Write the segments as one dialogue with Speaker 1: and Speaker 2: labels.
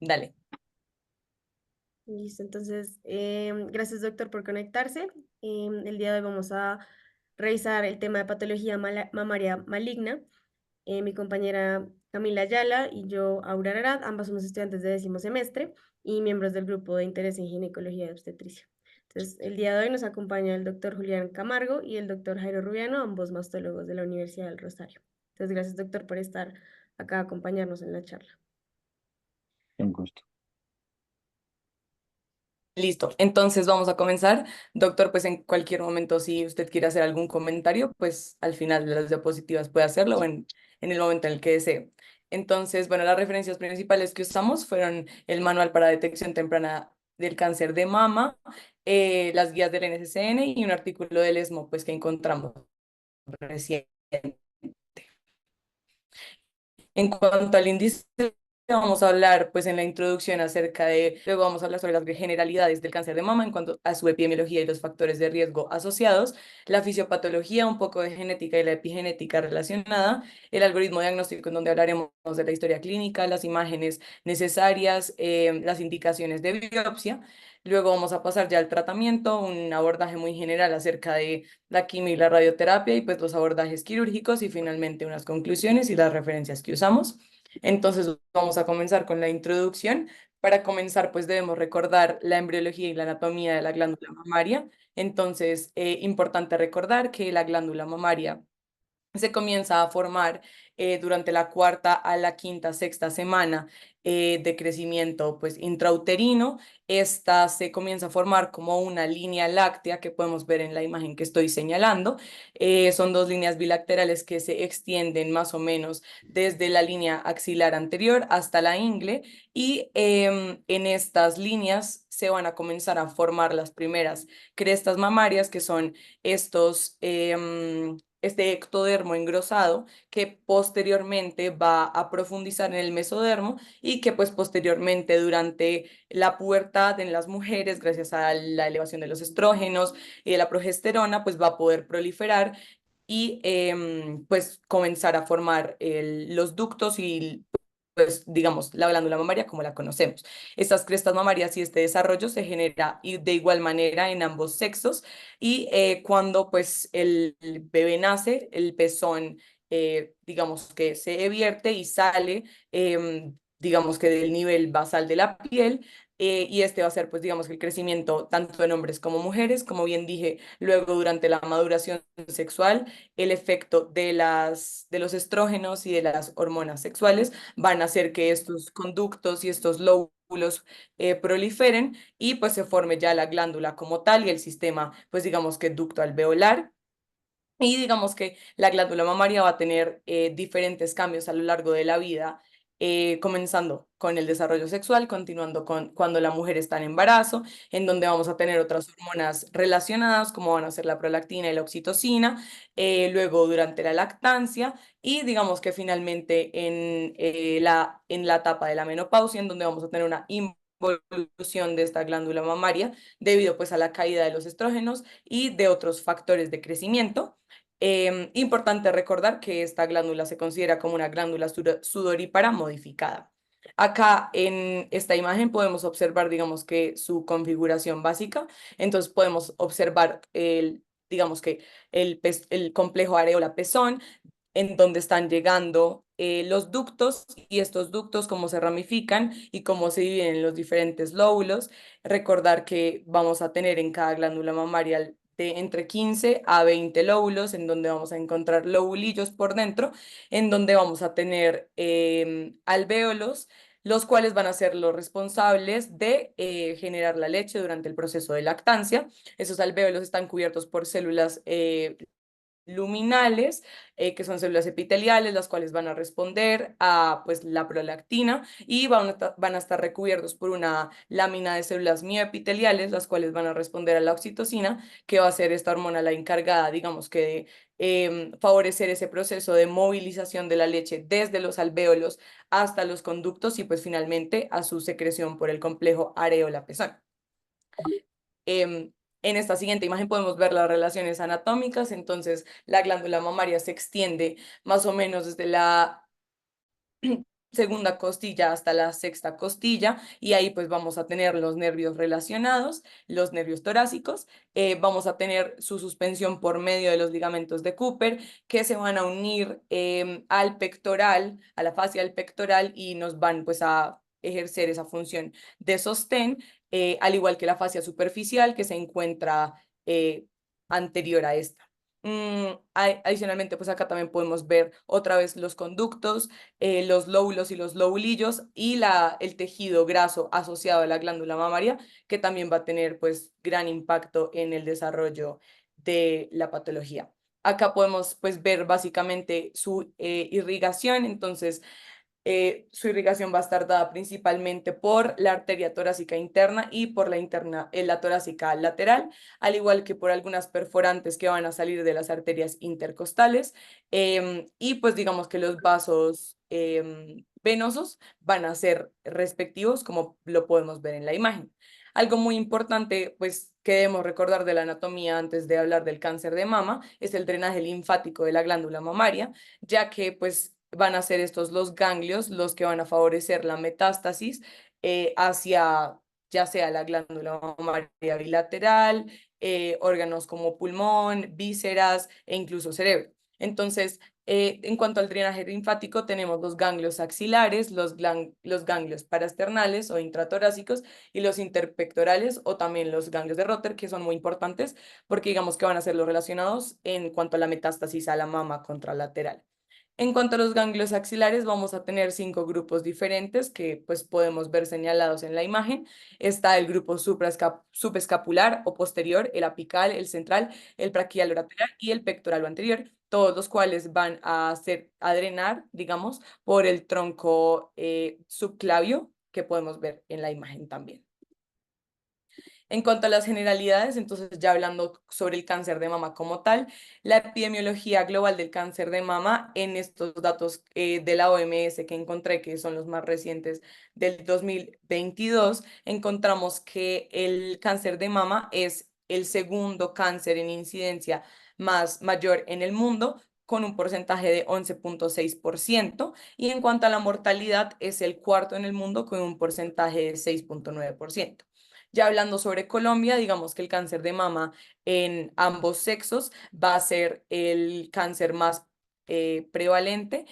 Speaker 1: Dale.
Speaker 2: Listo, entonces, gracias doctor por conectarse. El día de hoy vamos a revisar el tema de patología mamaria maligna. Mi compañera Camila Ayala y yo, Aura Arad, ambas somos estudiantes de 10º semestre y miembros del grupo de interés en ginecología y obstetricia. Entonces, el día de hoy nos acompaña el doctor Julián Camargo y el doctor Jairo Rubiano, ambos mastólogos de la Universidad del Rosario. Entonces, gracias doctor por estar acá a acompañarnos en la charla.
Speaker 3: Un gusto.
Speaker 1: Listo, entonces vamos a comenzar. Doctor, pues en cualquier momento, si usted quiere hacer algún comentario, pues al final de las diapositivas puede hacerlo o en el momento en el que desee. Entonces, bueno, las referencias principales que usamos fueron el Manual para Detección Temprana del Cáncer de Mama, las guías del NCCN y un artículo del ESMO, pues que encontramos recién. En cuanto al índice, vamos a hablar pues en la introducción acerca de, luego vamos a hablar sobre las generalidades del cáncer de mama en cuanto a su epidemiología y los factores de riesgo asociados, la fisiopatología, un poco de genética y la epigenética relacionada, el algoritmo diagnóstico en donde hablaremos de la historia clínica, las imágenes necesarias, las indicaciones de biopsia. Luego vamos a pasar ya al tratamiento, un abordaje muy general acerca de la quimio y la radioterapia y pues los abordajes quirúrgicos y finalmente unas conclusiones y las referencias que usamos. Entonces vamos a comenzar con la introducción. Para comenzar pues debemos recordar la embriología y la anatomía de la glándula mamaria. Entonces, importante recordar que la glándula mamaria se comienza a formar durante la cuarta a la quinta, sexta semana de crecimiento pues intrauterino. Esta se comienza a formar como una línea láctea que podemos ver en la imagen que estoy señalando. Son dos líneas bilaterales que se extienden más o menos desde la línea axilar anterior hasta la ingle y en estas líneas se van a comenzar a formar las primeras crestas mamarias que son estos este ectodermo engrosado que posteriormente va a profundizar en el mesodermo y que pues posteriormente durante la pubertad en las mujeres, gracias a la elevación de los estrógenos y de la progesterona, pues va a poder proliferar y pues comenzar a formar los ductos y pues digamos la glándula mamaria como la conocemos. Estas crestas mamarias y este desarrollo se genera de igual manera en ambos sexos y cuando pues el bebé nace, el pezón digamos que se vierte y sale digamos que del nivel basal de la piel y este va a ser pues digamos que el crecimiento tanto en hombres como mujeres, como bien dije, luego durante la maduración sexual, el efecto de los estrógenos y de las hormonas sexuales van a hacer que estos conductos y estos lóbulos proliferen y pues se forme ya la glándula como tal y el sistema, pues digamos que ducto alveolar. Y digamos que la glándula mamaria va a tener diferentes cambios a lo largo de la vida, comenzando con el desarrollo sexual, continuando con cuando la mujer está en embarazo, en donde vamos a tener otras hormonas relacionadas, como van a ser la prolactina y la oxitocina, luego durante la lactancia y digamos que finalmente en la etapa de la menopausia, en donde vamos a tener una involución de esta glándula mamaria debido pues a la caída de los estrógenos y de otros factores de crecimiento. Importante recordar que esta glándula se considera como una glándula sudorípara modificada. Acá en esta imagen podemos observar, digamos que su configuración básica. Entonces podemos observar digamos que el complejo areola-pezón, en donde están llegando los ductos y estos ductos cómo se ramifican y cómo se dividen en los diferentes lóbulos. Recordar que vamos a tener en cada glándula mamaria de entre 15 a 20 lóbulos, en donde vamos a encontrar lobulillos por dentro, en donde vamos a tener alvéolos, los cuales van a ser los responsables de generar la leche durante el proceso de lactancia. Esos alvéolos están cubiertos por células luminales, que son células epiteliales, las cuales van a responder a pues, la prolactina y van a estar recubiertos por una lámina de células mioepiteliales, las cuales van a responder a la oxitocina, que va a ser esta hormona la encargada, digamos que de favorecer ese proceso de movilización de la leche desde los alvéolos hasta los conductos y pues finalmente a su secreción por el complejo areola-pezón. En esta siguiente imagen podemos ver las relaciones anatómicas, entonces la glándula mamaria se extiende más o menos desde la segunda costilla hasta la sexta costilla, y ahí pues vamos a tener los nervios relacionados, los nervios torácicos, vamos a tener su suspensión por medio de los ligamentos de Cooper, que se van a unir al pectoral, a la fascia del pectoral, y nos van pues a ejercer esa función de sostén, al igual que la fascia superficial que se encuentra anterior a esta. Adicionalmente, pues acá también podemos ver otra vez los conductos, los lóbulos y los lobulillos, y el tejido graso asociado a la glándula mamaria, que también va a tener pues gran impacto en el desarrollo de la patología. Acá podemos pues ver básicamente su irrigación. Entonces su irrigación va a estar dada principalmente por la arteria torácica interna y por la torácica lateral, al igual que por algunas perforantes que van a salir de las arterias intercostales. Y pues digamos que los vasos venosos van a ser respectivos, como lo podemos ver en la imagen. Algo muy importante, pues, que debemos recordar de la anatomía antes de hablar del cáncer de mama es el drenaje linfático de la glándula mamaria, ya que pues van a ser estos los ganglios los que van a favorecer la metástasis hacia ya sea la glándula mamaria bilateral, órganos como pulmón, vísceras e incluso cerebro. Entonces, en cuanto al drenaje linfático, tenemos los ganglios axilares, los ganglios parasternales o intratorácicos, y los interpectorales o también los ganglios de Rotter, que son muy importantes porque digamos que van a ser los relacionados en cuanto a la metástasis a la mama contralateral. En cuanto a los ganglios axilares, vamos a tener 5 grupos diferentes que pues podemos ver señalados en la imagen. Está el grupo subescapular o posterior, el apical, el central, el braquial o lateral y el pectoral o anterior, todos los cuales van a drenar, digamos, por el tronco subclavio que podemos ver en la imagen también. En cuanto a las generalidades, entonces ya hablando sobre el cáncer de mama como tal, la epidemiología global del cáncer de mama en estos datos de la OMS que encontré, que son los más recientes del 2022, encontramos que el cáncer de mama es el segundo cáncer en incidencia mayor en el mundo, con un porcentaje de 11,6%, y en cuanto a la mortalidad es el cuarto en el mundo con un porcentaje de 6,9%. Ya hablando sobre Colombia, digamos que el cáncer de mama en ambos sexos va a ser el cáncer más prevalente,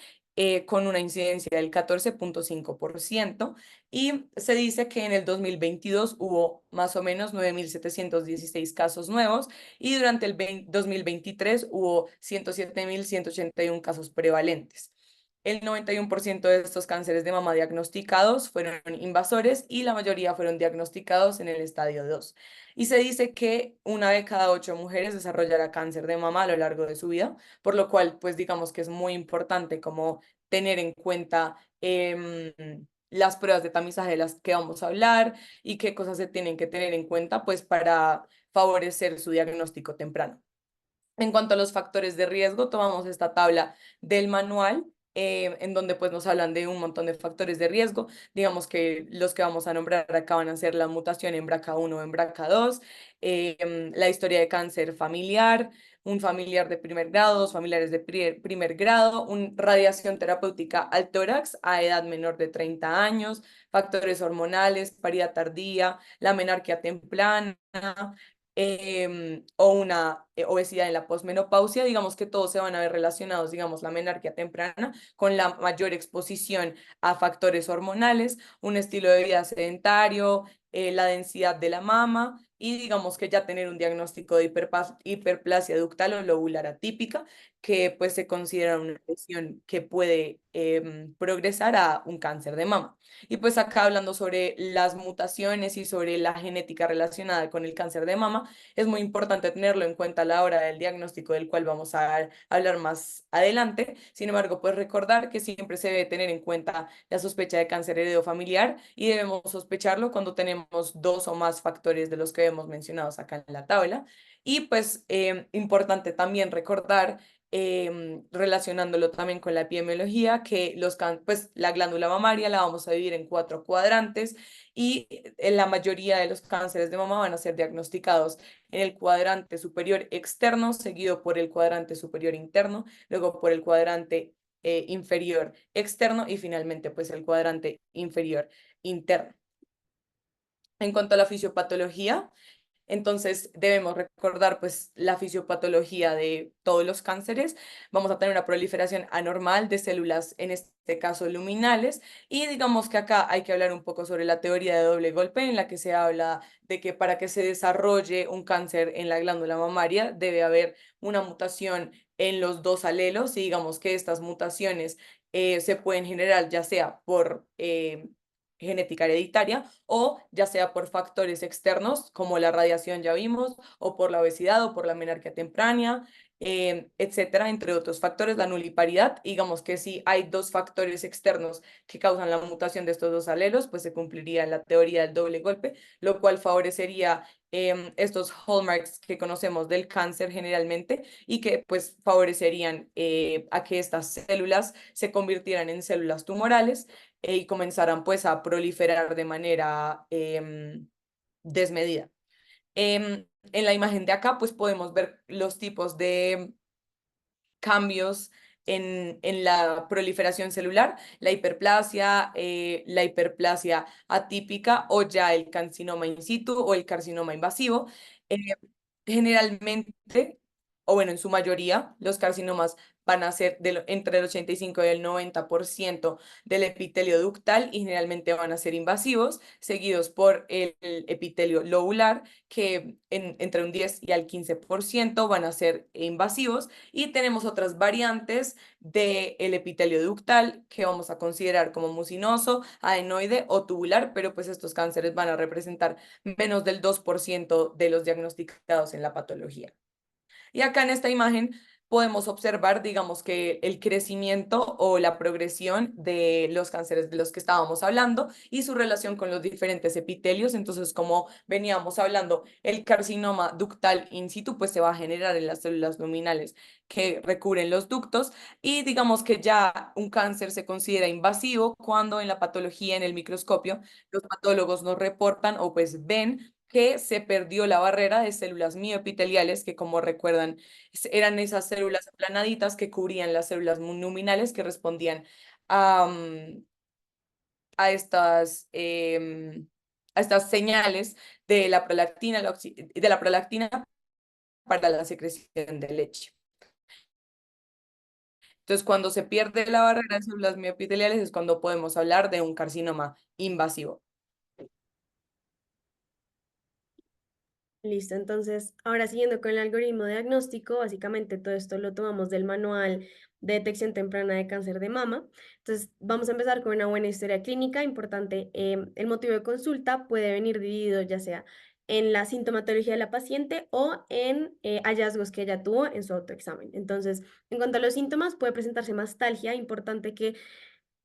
Speaker 1: con una incidencia del 14,5%, y se dice que en el 2022 hubo más o menos 9.716 casos nuevos, y durante el 2023 hubo 107.181 casos prevalentes. El 91% de estos cánceres de mama diagnosticados fueron invasores, y la mayoría fueron diagnosticados en el estadio 2. Y se dice que una de cada 8 mujeres desarrollará cáncer de mama a lo largo de su vida, por lo cual, pues digamos que es muy importante como tener en cuenta las pruebas de tamizaje de las que vamos a hablar y qué cosas se tienen que tener en cuenta, pues para favorecer su diagnóstico temprano. En cuanto a los factores de riesgo, tomamos esta tabla del manual, en donde pues nos hablan de un montón de factores de riesgo. Digamos que los que vamos a nombrar acá van a ser la mutación en BRCA1 o en BRCA2, la historia de cáncer familiar, un familiar de primer grado, dos familiares de primer grado, una radiación terapéutica al tórax a edad menor de 30 años, factores hormonales, paridad tardía, la menarquia temprana, o una obesidad en la posmenopausia. Digamos que todos se van a ver relacionados, digamos, la menarquia temprana con la mayor exposición a factores hormonales, un estilo de vida sedentario, la densidad de la mama, y digamos que ya tener un diagnóstico de hiperplasia ductal o lobular atípica, que pues se considera una lesión que puede progresar a un cáncer de mama. Y pues acá hablando sobre las mutaciones y sobre la genética relacionada con el cáncer de mama, es muy importante tenerlo en cuenta a la hora del diagnóstico, del cual vamos a hablar más adelante. Sin embargo, pues recordar que siempre se debe tener en cuenta la sospecha de cáncer heredofamiliar, y debemos sospecharlo cuando tenemos 2 o más factores de los que hemos mencionado acá en la tabla. Y pues importante también recordar, relacionándolo también con la epidemiología, que pues, la glándula mamaria la vamos a dividir en 4 cuadrantes, y en la mayoría de los cánceres de mama van a ser diagnosticados en el cuadrante superior externo, seguido por el cuadrante superior interno, luego por el cuadrante inferior externo y finalmente pues el cuadrante inferior interno. En cuanto a la fisiopatología, entonces debemos recordar pues la fisiopatología de todos los cánceres. Vamos a tener una proliferación anormal de células, en este caso luminales, y digamos que acá hay que hablar un poco sobre la teoría de doble golpe, en la que se habla de que para que se desarrolle un cáncer en la glándula mamaria debe haber una mutación en los dos alelos, y digamos que estas mutaciones se pueden generar ya sea por genética hereditaria o ya sea por factores externos como la radiación, ya vimos, o por la obesidad o por la menarquia temprana, etcétera, entre otros factores, la nuliparidad. Digamos que si hay dos factores externos que causan la mutación de estos dos alelos, pues se cumpliría la teoría del doble golpe, lo cual favorecería estos hallmarks que conocemos del cáncer generalmente y que pues favorecerían a que estas células se convirtieran en células tumorales y comenzaran pues a proliferar de manera desmedida. En la imagen de acá pues podemos ver los tipos de cambios en la proliferación celular, la hiperplasia atípica o ya el carcinoma in situ o el carcinoma invasivo. Eh, Generalmente, o bueno, en su mayoría, los carcinomas van a ser entre el 85 y el 90% del epitelio ductal y generalmente van a ser invasivos, seguidos por el epitelio lobular, que entre un 10 y al 15% van a ser invasivos, y tenemos otras variantes del epitelio ductal que vamos a considerar como mucinoso, adenoide o tubular, pero pues estos cánceres van a representar menos del 2% de los diagnosticados en la patología. Y acá en esta imagen podemos observar, digamos que el crecimiento o la progresión de los cánceres de los que estábamos hablando y su relación con los diferentes epitelios. Entonces, como veníamos hablando, el carcinoma ductal in situ pues se va a generar en las células luminales que recubren los ductos, y digamos que ya un cáncer se considera invasivo cuando en la patología, en el microscopio, los patólogos nos reportan o pues ven que se perdió la barrera de células mioepiteliales, que como recuerdan eran esas células aplanaditas que cubrían las células luminales que respondían a, a estas señales de la prolactina, de la prolactina para la secreción de leche. Entonces, cuando se pierde la barrera de células mioepiteliales es cuando podemos hablar de un carcinoma invasivo.
Speaker 2: Listo, entonces, ahora siguiendo con el algoritmo diagnóstico, básicamente todo esto lo tomamos del manual de detección temprana de cáncer de mama. Entonces, vamos a empezar con una buena historia clínica. Importante, el motivo de consulta puede venir dividido ya sea en la sintomatología de la paciente o en hallazgos que ella tuvo en su autoexamen. Entonces, en cuanto a los síntomas, puede presentarse mastalgia. Importante que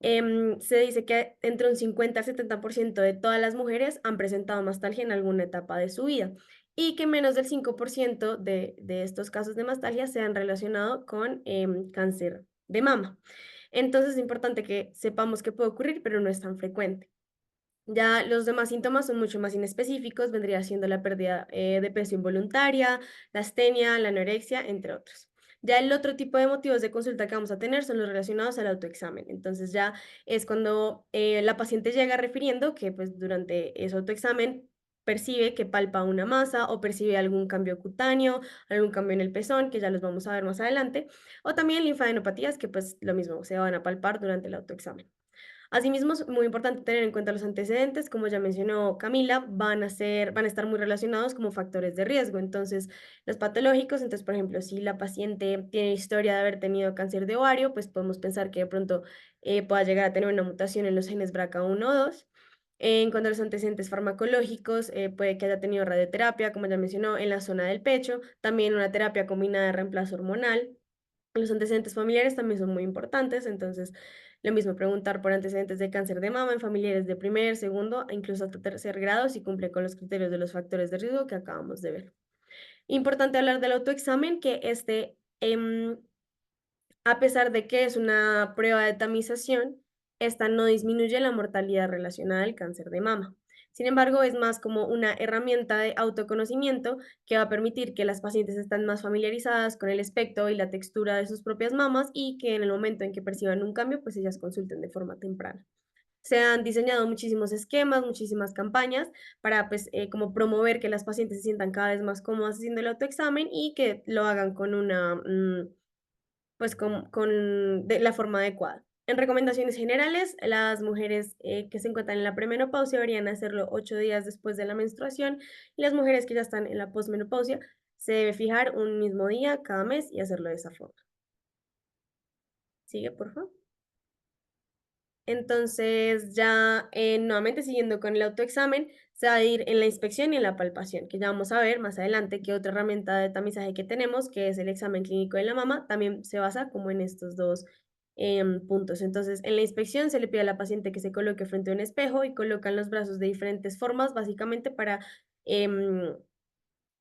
Speaker 2: se dice que entre un 50 al 70% de todas las mujeres han presentado mastalgia en alguna etapa de su vida y que menos del 5% de estos casos de mastalgia se han relacionado con cáncer de mama. Entonces es importante que sepamos que puede ocurrir, pero no es tan frecuente. Ya los demás síntomas son mucho más inespecíficos, vendría siendo la pérdida de peso involuntaria, la astenia, la anorexia, entre otros. Ya el otro tipo de motivos de consulta que vamos a tener son los relacionados al autoexamen. Entonces ya es cuando la paciente llega refiriendo que pues durante ese autoexamen percibe que palpa una masa o percibe algún cambio cutáneo, algún cambio en el pezón, que ya los vamos a ver más adelante, o también linfadenopatías que pues lo mismo se van a palpar durante el autoexamen. Asimismo, es muy importante tener en cuenta los antecedentes, como ya mencionó Camila, van a estar muy relacionados como factores de riesgo. Entonces, los patológicos, entonces, por ejemplo, si la paciente tiene historia de haber tenido cáncer de ovario, pues podemos pensar que de pronto pueda llegar a tener una mutación en los genes BRCA1 o 2. En cuanto a los antecedentes farmacológicos, puede que haya tenido radioterapia, como ya mencionó, en la zona del pecho, también una terapia combinada de reemplazo hormonal. Los antecedentes familiares también son muy importantes, entonces lo mismo preguntar por antecedentes de cáncer de mama en familiares de primer, segundo e incluso hasta tercer grado si cumple con los criterios de los factores de riesgo que acabamos de ver. Importante hablar del autoexamen, que a pesar de que es una prueba de tamización, esta no disminuye la mortalidad relacionada al cáncer de mama. Sin embargo, es más como una herramienta de autoconocimiento que va a permitir que las pacientes estén más familiarizadas con el aspecto y la textura de sus propias mamas y que en el momento en que perciban un cambio, pues ellas consulten de forma temprana. Se han diseñado muchísimos esquemas, muchísimas campañas para pues como promover que las pacientes se sientan cada vez más cómodas haciendo el autoexamen y que lo hagan con una pues de la forma adecuada. En recomendaciones generales, las mujeres que se encuentran en la premenopausia deberían hacerlo 8 días después de la menstruación y las mujeres que ya están en la posmenopausia se debe fijar un mismo día cada mes y hacerlo de esa forma. Sigue, por favor. Entonces, ya nuevamente siguiendo con el autoexamen, se va a ir en la inspección y en la palpación, que ya vamos a ver más adelante que otra herramienta de tamizaje que tenemos, que es el examen clínico de la mama, también se basa como en estos dos puntos. Entonces, en la inspección se le pide a la paciente que se coloque frente a un espejo y colocan los brazos de diferentes formas, básicamente para em,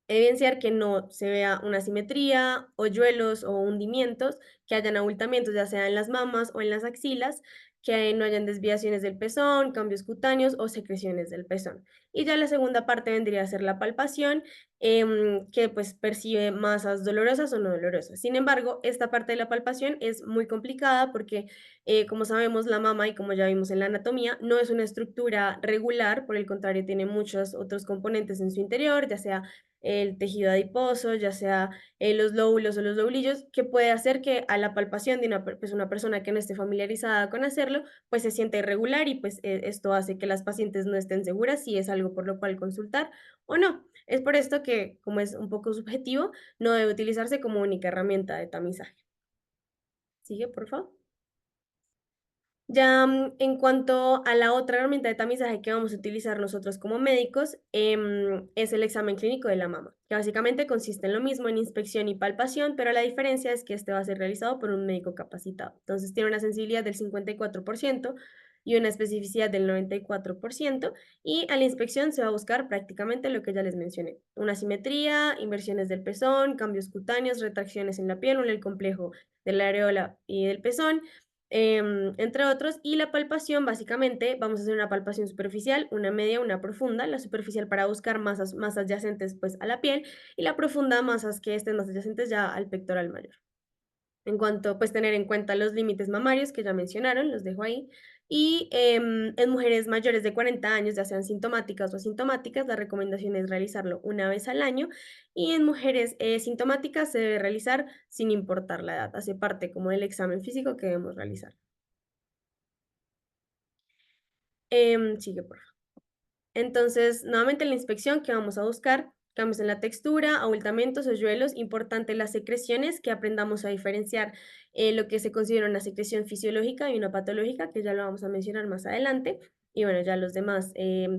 Speaker 2: evidenciar que no se vea una simetría, hoyuelos o hundimientos, que hayan abultamientos ya sea en las mamas o en las axilas, que no hayan desviaciones del pezón, cambios cutáneos o secreciones del pezón. Y ya la segunda parte vendría a ser la palpación, que pues percibe masas dolorosas o no dolorosas. Sin embargo, esta parte de la palpación es muy complicada porque, como sabemos, la mama, y como ya vimos en la anatomía, no es una estructura regular, por el contrario, tiene muchos otros componentes en su interior, ya sea el tejido adiposo, ya sea los lóbulos o los lobulillos, que puede hacer que a la palpación de una persona que no esté familiarizada con hacerlo, pues se sienta irregular y pues esto hace que las pacientes no estén seguras si es algo por lo cual consultar o no. Es por esto que, como es un poco subjetivo, no debe utilizarse como única herramienta de tamizaje. Sigue, por favor. Ya en cuanto a la otra herramienta de tamizaje que vamos a utilizar nosotros como médicos, es el examen clínico de la mama, que básicamente consiste en lo mismo en inspección y palpación, pero la diferencia es que este va a ser realizado por un médico capacitado. Entonces tiene una sensibilidad del 54% y una especificidad del 94%, y a la inspección se va a buscar prácticamente lo que ya les mencioné: una simetría, inversiones del pezón, cambios cutáneos, retracciones en la piel o en el complejo de la areola y del pezón, entre otros. Y la palpación, básicamente, vamos a hacer una palpación superficial, una media, una profunda. La superficial para buscar masas más adyacentes pues, a la piel, y la profunda, masas que estén más adyacentes ya al pectoral mayor. En cuanto, pues, tener en cuenta los límites mamarios que ya mencionaron, los dejo ahí. Y en mujeres mayores de 40 años, ya sean sintomáticas o asintomáticas, la recomendación es realizarlo una vez al año. Y en mujeres sintomáticas se debe realizar sin importar la edad. Hace parte como del examen físico que debemos realizar. Sigue, por favor. Entonces, nuevamente en la inspección, que vamos a buscar? Cambios en la textura, abultamientos, hoyuelos. Importante las secreciones, que aprendamos a diferenciar lo que se considera una secreción fisiológica y una patológica, que ya lo vamos a mencionar más adelante. Y bueno, ya los demás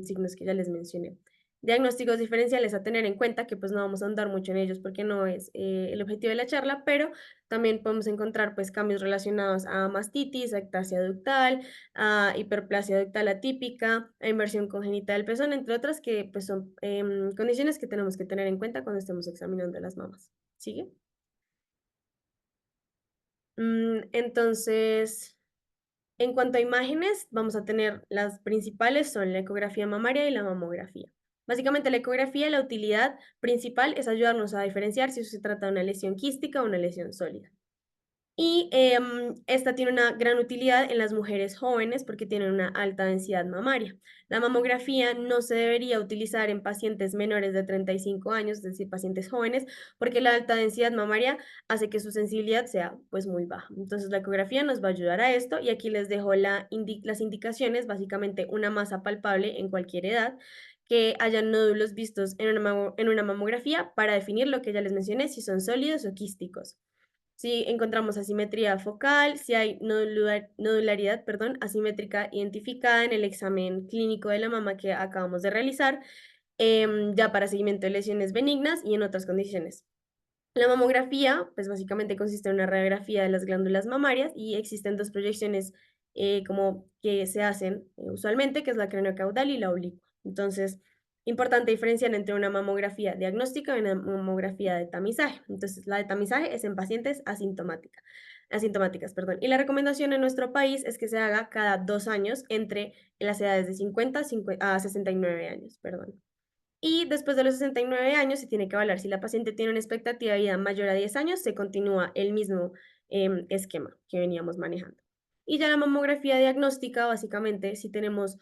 Speaker 2: signos que ya les mencioné. Diagnósticos diferenciales a tener en cuenta, que pues no vamos a andar mucho en ellos porque no es el objetivo de la charla, pero también podemos encontrar pues cambios relacionados a mastitis, ectasia ductal, a hiperplasia ductal atípica, a inversión congénita del pezón, entre otras, que pues son condiciones que tenemos que tener en cuenta cuando estemos examinando las mamas. ¿Sigue? Entonces, en cuanto a imágenes, vamos a tener las principales, son la ecografía mamaria y la mamografía. Básicamente, la ecografía, la utilidad principal es ayudarnos a diferenciar si se trata de una lesión quística o una lesión sólida. Y esta tiene una gran utilidad en las mujeres jóvenes porque tienen una alta densidad mamaria. La mamografía no se debería utilizar en pacientes menores de 35 años, es decir, pacientes jóvenes, porque la alta densidad mamaria hace que su sensibilidad sea pues muy baja. Entonces la ecografía nos va a ayudar a esto, y aquí les dejo las indicaciones: básicamente una masa palpable en cualquier edad, que hayan nódulos vistos en una mamografía para definir lo que ya les mencioné, si son sólidos o quísticos. Si encontramos asimetría focal, si hay nodularidad, perdón, asimétrica identificada en el examen clínico de la mama que acabamos de realizar, ya para seguimiento de lesiones benignas y en otras condiciones. La mamografía, pues básicamente consiste en una radiografía de las glándulas mamarias, y existen dos proyecciones como que se hacen usualmente, que es la craneocaudal y la oblicua. Entonces, importante diferenciar entre una mamografía diagnóstica y una mamografía de tamizaje. Entonces, la de tamizaje es en pacientes asintomáticas. asintomáticas, perdón. Y la recomendación en nuestro país es que se haga cada 2 años entre las edades de 50 a 69 años, perdón. Y después de los 69 años se tiene que evaluar si la paciente tiene una expectativa de vida mayor a 10 años, se continúa el mismo esquema que veníamos manejando. Y ya la mamografía diagnóstica, básicamente, si tenemos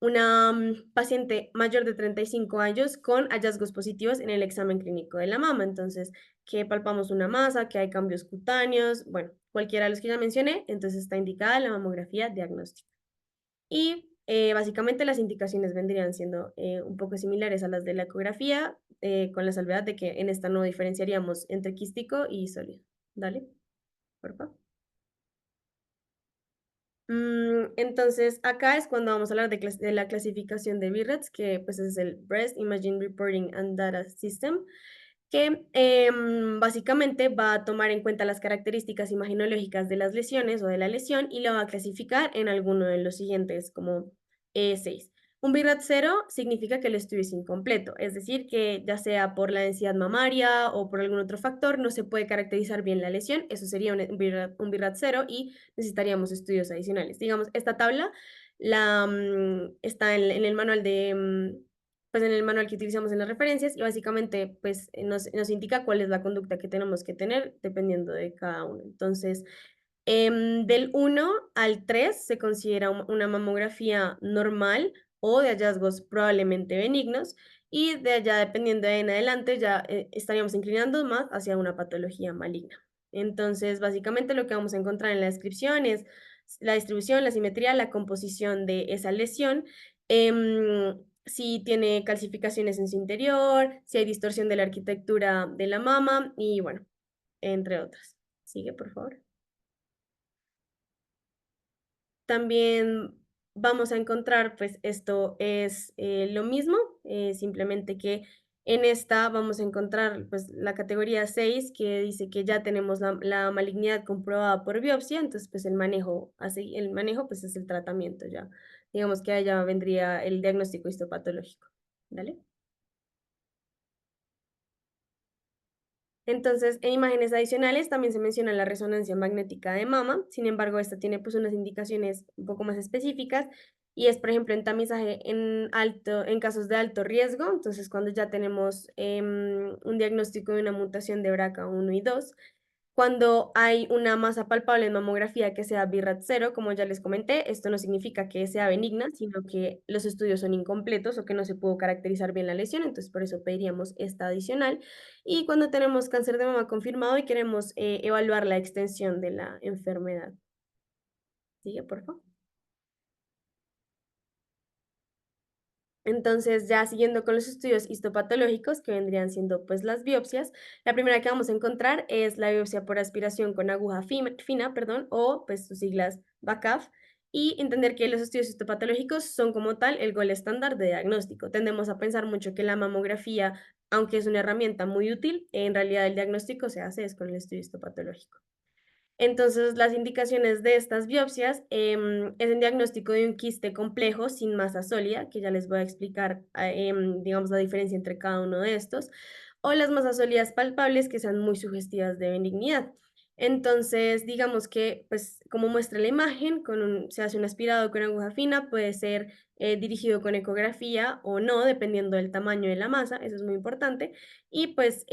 Speaker 2: una paciente mayor de 35 años con hallazgos positivos en el examen clínico de la mama, entonces que palpamos una masa, que hay cambios cutáneos, bueno, cualquiera de los que ya mencioné, entonces está indicada la mamografía diagnóstica. Y básicamente las indicaciones vendrían siendo un poco similares a las de la ecografía, con la salvedad de que en esta no diferenciaríamos entre quístico y sólido. Dale, por favor. Entonces, acá es cuando vamos a hablar de la clasificación de BIRADS, que pues es el Breast Imaging Reporting and Data System, que básicamente va a tomar en cuenta las características imaginológicas de las lesiones o de la lesión y lo va a clasificar en alguno de los siguientes, como 6. Un BIRAD 0 significa que el estudio es incompleto, es decir, que ya sea por la densidad mamaria o por algún otro factor, no se puede caracterizar bien la lesión, eso sería un BIRAD 0 y necesitaríamos estudios adicionales. Digamos, esta tabla está en el manual pues en el manual que utilizamos en las referencias y básicamente pues nos indica cuál es la conducta que tenemos que tener dependiendo de cada uno. Entonces, del 1 al 3 se considera una mamografía normal o de hallazgos probablemente benignos y de allá dependiendo de en adelante ya estaríamos inclinando más hacia una patología maligna. Entonces, básicamente lo que vamos a encontrar en la descripción es la distribución, la simetría, la composición de esa lesión, si tiene calcificaciones en su interior, si hay distorsión de la arquitectura de la mama y bueno, entre otras. Sigue, por favor. También vamos a encontrar, pues esto es lo mismo, simplemente que en esta vamos a encontrar pues la categoría 6 que dice que ya tenemos la malignidad comprobada por biopsia, entonces pues el manejo pues es el tratamiento ya. Digamos que allá vendría el diagnóstico histopatológico. ¿Dale? Entonces, en imágenes adicionales también se menciona la resonancia magnética de mama, sin embargo, esta tiene pues unas indicaciones un poco más específicas y es, por ejemplo, en tamizaje en casos de alto riesgo, entonces cuando ya tenemos un diagnóstico de una mutación de BRCA1 y 2, cuando hay una masa palpable en mamografía que sea BIRAT 0, como ya les comenté, esto no significa que sea benigna, sino que los estudios son incompletos o que no se pudo caracterizar bien la lesión, entonces por eso pediríamos esta adicional. Y cuando tenemos cáncer de mama confirmado y queremos evaluar la extensión de la enfermedad. Sigue, por favor. Entonces, ya siguiendo con los estudios histopatológicos, que vendrían siendo pues las biopsias, la primera que vamos a encontrar es la biopsia por aspiración con aguja fina, perdón, o pues sus siglas BACAF, y entender que los estudios histopatológicos son como tal el gol estándar de diagnóstico. Tendemos a pensar mucho que la mamografía, aunque es una herramienta muy útil, en realidad el diagnóstico se hace es con el estudio histopatológico. Entonces, las indicaciones de estas biopsias es el diagnóstico de un quiste complejo sin masa sólida, que ya les voy a explicar, digamos, la diferencia entre cada uno de estos, o las masas sólidas palpables que sean muy sugestivas de benignidad. Entonces, digamos que, pues, como muestra la imagen, se hace un aspirado con aguja fina, puede ser dirigido con ecografía o no, dependiendo del tamaño de la masa, eso es muy importante. Y pues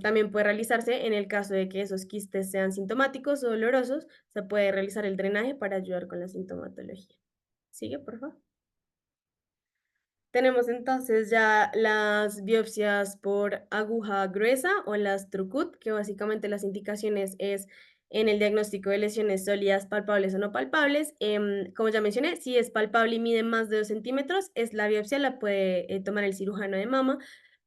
Speaker 2: también puede realizarse en el caso de que esos quistes sean sintomáticos o dolorosos, se puede realizar el drenaje para ayudar con la sintomatología. Sigue, por favor. Tenemos entonces ya las biopsias por aguja gruesa o las TruCut, que básicamente las indicaciones es en el diagnóstico de lesiones sólidas palpables o no palpables. Como ya mencioné, si es palpable y mide más de 2 centímetros, es la biopsia, la puede tomar el cirujano de mama,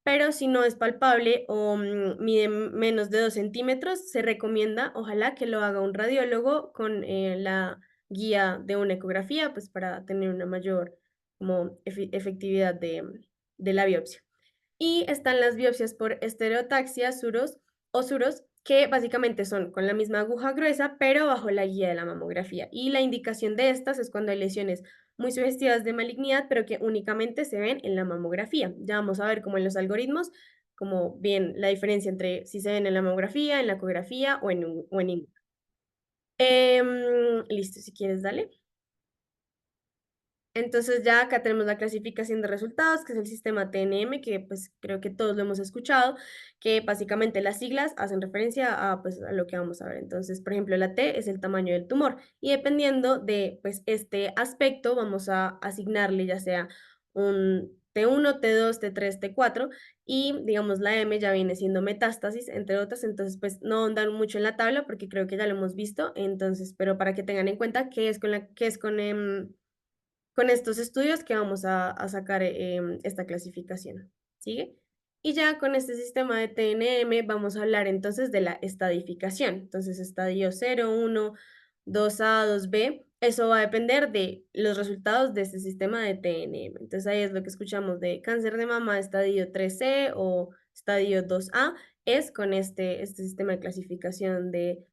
Speaker 2: pero si no es palpable o mide menos de 2 centímetros, se recomienda, ojalá que lo haga un radiólogo con la guía de una ecografía, pues para tener una mayor como efectividad de la biopsia. Y están las biopsias por estereotaxia, suros o suros, que básicamente son con la misma aguja gruesa, pero bajo la guía de la mamografía. Y la indicación de estas es cuando hay lesiones muy sugestivas de malignidad, pero que únicamente se ven en la mamografía. Ya vamos a ver cómo en los algoritmos, como bien la diferencia entre si se ven en la mamografía, en la ecografía o en ninguna. Listo, si quieres, dale. Entonces ya acá tenemos la clasificación de resultados, que es el sistema TNM, que pues creo que todos lo hemos escuchado, que básicamente las siglas hacen referencia a, pues, a lo que vamos a ver. Entonces, por ejemplo, la T es el tamaño del tumor y dependiendo de pues, este aspecto vamos a asignarle ya sea un T1, T2, T3, T4 y digamos la M ya viene siendo metástasis, entre otras. Entonces pues no andan mucho en la tabla porque creo que ya lo hemos visto, entonces, pero para que tengan en cuenta que es con estos estudios que vamos a sacar esta clasificación. ¿Sigue? Y ya con este sistema de TNM vamos a hablar entonces de la estadificación. Entonces, estadio 0, 1, 2A, 2B, eso va a depender de los resultados de este sistema de TNM. Entonces, ahí es lo que escuchamos de cáncer de mama, estadio 3C o estadio 2A, es con este sistema de clasificación de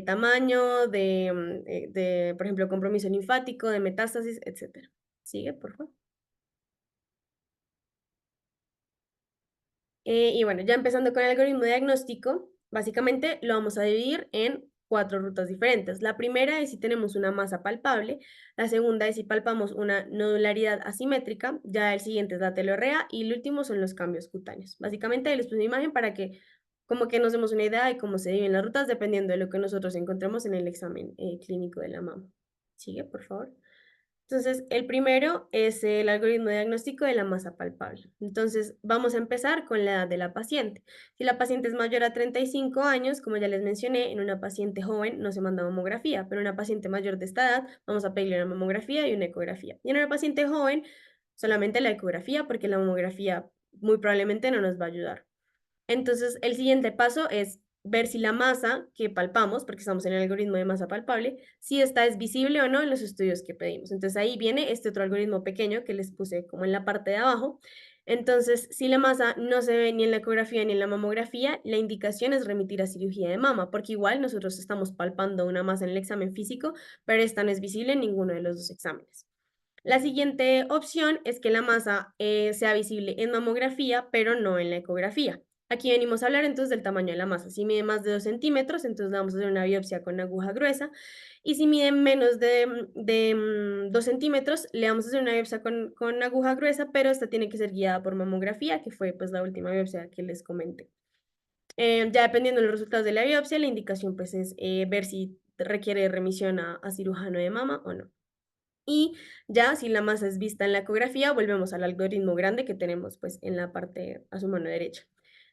Speaker 2: tamaño, por ejemplo, compromiso linfático, de metástasis, etcétera. Sigue, por favor. Y bueno, ya empezando con el algoritmo diagnóstico, básicamente lo vamos a dividir en 4 rutas diferentes. La primera es si tenemos una masa palpable, la segunda es si palpamos una nodularidad asimétrica, ya el siguiente es la telorrea y el último son los cambios cutáneos. Básicamente ahí les puse una imagen para que como que nos demos una idea de cómo se dividen las rutas dependiendo de lo que nosotros encontremos en el examen clínico de la mama. Sigue, por favor. Entonces, el primero es el algoritmo diagnóstico de la masa palpable. Entonces, vamos a empezar con la edad de la paciente. Si la paciente es mayor a 35 años, como ya les mencioné, en una paciente joven no se manda mamografía, pero en una paciente mayor de esta edad vamos a pedirle una mamografía y una ecografía. Y en una paciente joven, solamente la ecografía, porque la mamografía muy probablemente no nos va a ayudar. Entonces, el siguiente paso es ver si la masa que palpamos, porque estamos en el algoritmo de masa palpable, si esta es visible o no en los estudios que pedimos. Entonces, ahí viene este otro algoritmo pequeño que les puse como en la parte de abajo. Entonces, si la masa no se ve ni en la ecografía ni en la mamografía, la indicación es remitir a cirugía de mama, porque igual nosotros estamos palpando una masa en el examen físico, pero esta no es visible en ninguno de los dos exámenes. La siguiente opción es que la masa sea visible en mamografía, pero no en la ecografía. Aquí venimos a hablar entonces del tamaño de la masa. Si mide más de 2 centímetros, entonces le vamos a hacer una biopsia con aguja gruesa. Y si mide menos de 2 centímetros, le vamos a hacer una biopsia con aguja gruesa, pero esta tiene que ser guiada por mamografía, que fue pues la última biopsia que les comenté. Ya dependiendo de los resultados de la biopsia, la indicación pues es ver si requiere remisión a cirujano de mama o no. Y ya si la masa es vista en la ecografía, volvemos al algoritmo grande que tenemos pues en la parte a su mano derecha.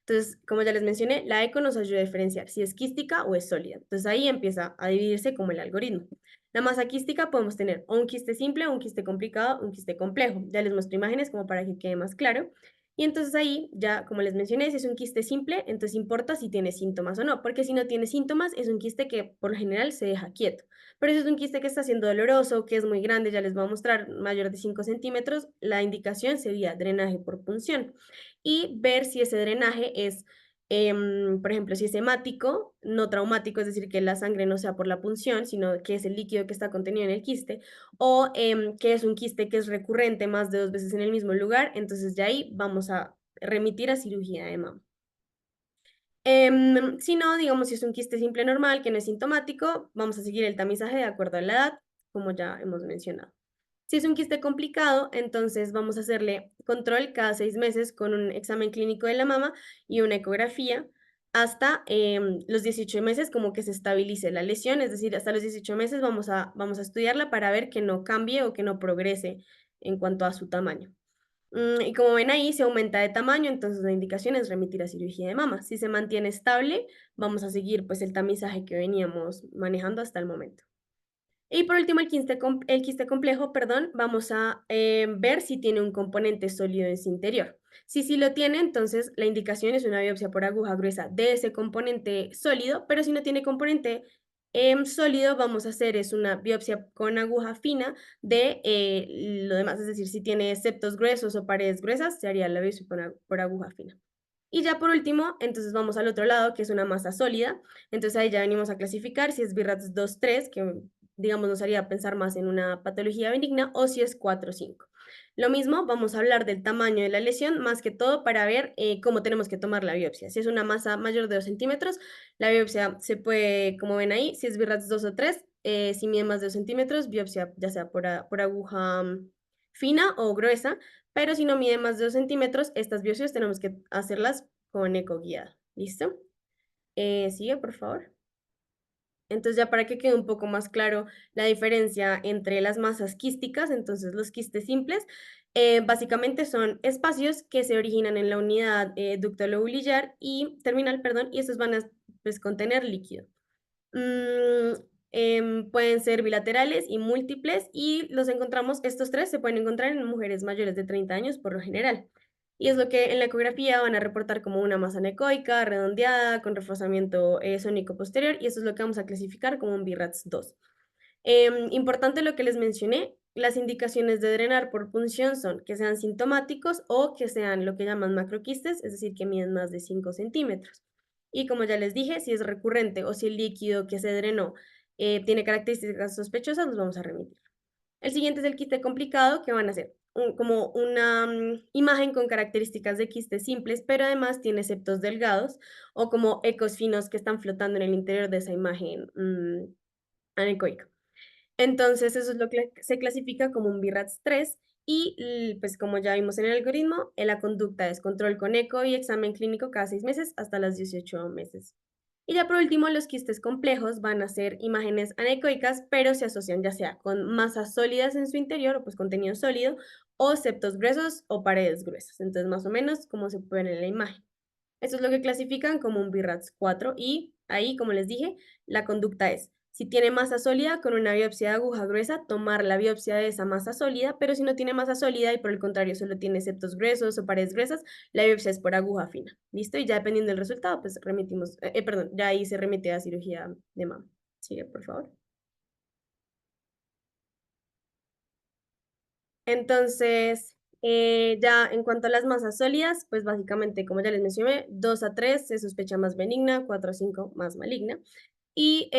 Speaker 2: Entonces, como ya les mencioné, la eco nos ayuda a diferenciar si es quística o es sólida. Entonces ahí empieza a dividirse como el algoritmo. La masa quística podemos tener o un quiste simple, o un quiste complicado, un quiste complejo. Ya les muestro imágenes como para que quede más claro. Y entonces ahí, ya como les mencioné, si es un quiste simple, entonces importa si tiene síntomas o no, porque si no tiene síntomas, es un quiste que por lo general se deja quieto. Pero si es un quiste que está siendo doloroso, que es muy grande, ya les voy a mostrar, mayor de 5 centímetros, la indicación sería drenaje por punción. Y ver si ese drenaje es, por ejemplo, si es hemático, no traumático, es decir, que la sangre no sea por la punción, sino que es el líquido que está contenido en el quiste, o que es un quiste que es recurrente más de 2 veces en el mismo lugar, entonces ya ahí vamos a remitir a cirugía de mama. Si no, digamos, si es un quiste simple normal que no es sintomático, vamos a seguir el tamizaje de acuerdo a la edad, como ya hemos mencionado. Si es un quiste complicado, entonces vamos a hacerle control cada 6 meses con un examen clínico de la mama y una ecografía hasta los 18 meses como que se estabilice la lesión, es decir, hasta los 18 meses vamos a estudiarla para ver que no cambie o que no progrese en cuanto a su tamaño. Y como ven ahí, se aumenta de tamaño, entonces la indicación es remitir a cirugía de mama. Si se mantiene estable, vamos a seguir pues el tamizaje que veníamos manejando hasta el momento. Y por último, el quiste complejo, perdón, vamos a ver si tiene un componente sólido en su interior. Si sí lo tiene, entonces la indicación es una biopsia por aguja gruesa de ese componente sólido, pero si no tiene componente sólido, vamos a hacer es una biopsia con aguja fina de lo demás, es decir, si tiene septos gruesos o paredes gruesas, se haría la biopsia por aguja fina. Y ya por último, entonces vamos al otro lado, que es una masa sólida. Entonces ahí ya venimos a clasificar si es BIRATS 2-3, que digamos nos haría pensar más en una patología benigna, o si es 4-5. Lo mismo, vamos a hablar del tamaño de la lesión, más que todo para ver cómo tenemos que tomar la biopsia. Si es una masa mayor de 2 centímetros, la biopsia se puede, como ven ahí, si es BIRATS 2 o 3, si mide más de 2 centímetros, biopsia ya sea por aguja fina o gruesa, pero si no mide más de 2 centímetros, estas biopsias tenemos que hacerlas con eco guiada. ¿Listo? Sigue, por favor. Entonces, ya para que quede un poco más claro la diferencia entre las masas quísticas, entonces los quistes simples, básicamente son espacios que se originan en la unidad ducto-lobulillar y terminal, perdón, y estos van a pues, contener líquido. Pueden ser bilaterales y múltiples y los encontramos, estos tres se pueden encontrar en mujeres mayores de 30 años por lo general. Y es lo que en la ecografía van a reportar como una masa anecoica, redondeada, con reforzamiento sónico posterior, y eso es lo que vamos a clasificar como un BIRATS 2. Importante lo que les mencioné, las indicaciones de drenar por punción son que sean sintomáticos o que sean lo que llaman macroquistes, es decir, que miden más de 5 centímetros. Y como ya les dije, si es recurrente o si el líquido que se drenó tiene características sospechosas, los vamos a remitir. El siguiente es el quiste complicado, que van a ser como una imagen con características de quistes simples, pero además tiene septos delgados o como ecos finos que están flotando en el interior de esa imagen anecoica. Entonces, eso es lo que se clasifica como un BIRATS 3 y pues como ya vimos en el algoritmo, la conducta es control con eco y examen clínico cada 6 meses hasta las 18 meses. Y ya por último, los quistes complejos van a ser imágenes anecoicas, pero se asocian ya sea con masas sólidas en su interior, o pues contenido sólido, o septos gruesos o paredes gruesas. Entonces, más o menos como se puede ver en la imagen. Eso es lo que clasifican como un BIRATS 4 y ahí, como les dije, la conducta es, si tiene masa sólida con una biopsia de aguja gruesa, tomar la biopsia de esa masa sólida, pero si no tiene masa sólida y por el contrario solo tiene septos gruesos o paredes gruesas, la biopsia es por aguja fina. ¿Listo? Y ya dependiendo del resultado, pues remitimos, perdón, ya ahí se remite a cirugía de mama. Sigue, por favor. Entonces, ya en cuanto a las masas sólidas, pues básicamente, como ya les mencioné, 2 a 3 se sospecha más benigna, 4 a 5 más maligna. Y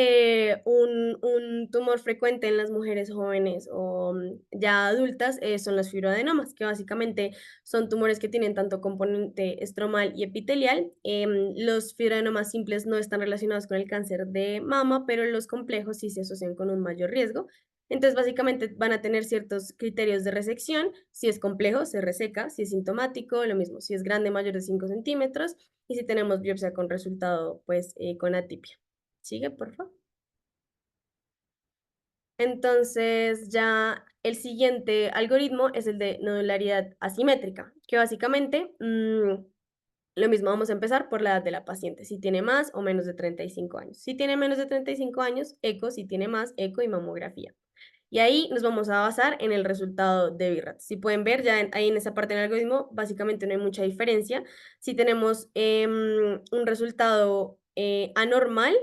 Speaker 2: un tumor frecuente en las mujeres jóvenes o ya adultas son los fibroadenomas, que básicamente son tumores que tienen tanto componente estromal y epitelial. Los fibroadenomas simples no están relacionados con el cáncer de mama, pero los complejos sí se asocian con un mayor riesgo. Entonces, básicamente van a tener ciertos criterios de resección. Si es complejo, se reseca. Si es sintomático, lo mismo. Si es grande, mayor de 5 centímetros. Y si tenemos biopsia con resultado, pues con atipia. Sigue, por favor. Entonces, ya el siguiente algoritmo es el de nodularidad asimétrica, que básicamente lo mismo, vamos a empezar por la edad de la paciente, si tiene más o menos de 35 años. Si tiene menos de 35 años, eco, si tiene más, eco y mamografía. Y ahí nos vamos a basar en el resultado de BIRATS. Si pueden ver, ya ahí en esa parte del algoritmo, básicamente no hay mucha diferencia. Si tenemos un resultado anormal,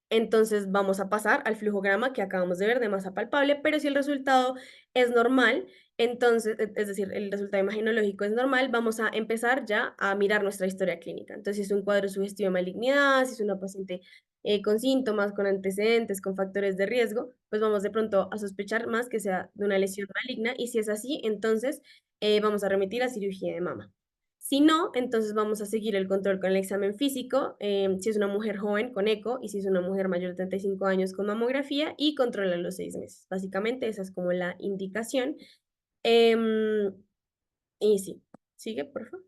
Speaker 2: entonces vamos a pasar al flujograma que acabamos de ver de masa palpable, pero si el resultado es normal, entonces, es decir, el resultado imaginológico es normal, vamos a empezar ya a mirar nuestra historia clínica. Entonces, si es un cuadro sugestivo de malignidad, si es una paciente con síntomas, con antecedentes, con factores de riesgo, pues vamos de pronto a sospechar más que sea de una lesión maligna y si es así, entonces vamos a remitir a cirugía de mama. Si no, entonces vamos a seguir el control con el examen físico, si es una mujer joven con eco y si es una mujer mayor de 35 años con mamografía y control a los 6 meses. Básicamente esa es como la indicación. Em, y sí, sigue, por favor.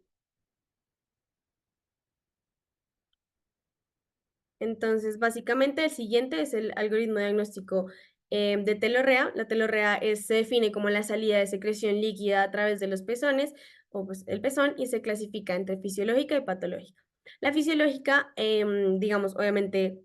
Speaker 2: Entonces, básicamente el siguiente es el algoritmo diagnóstico de telorrea. La telorrea se define como la salida de secreción líquida a través de los pezones o pues el pezón y se clasifica entre fisiológica y patológica. La fisiológica, digamos, obviamente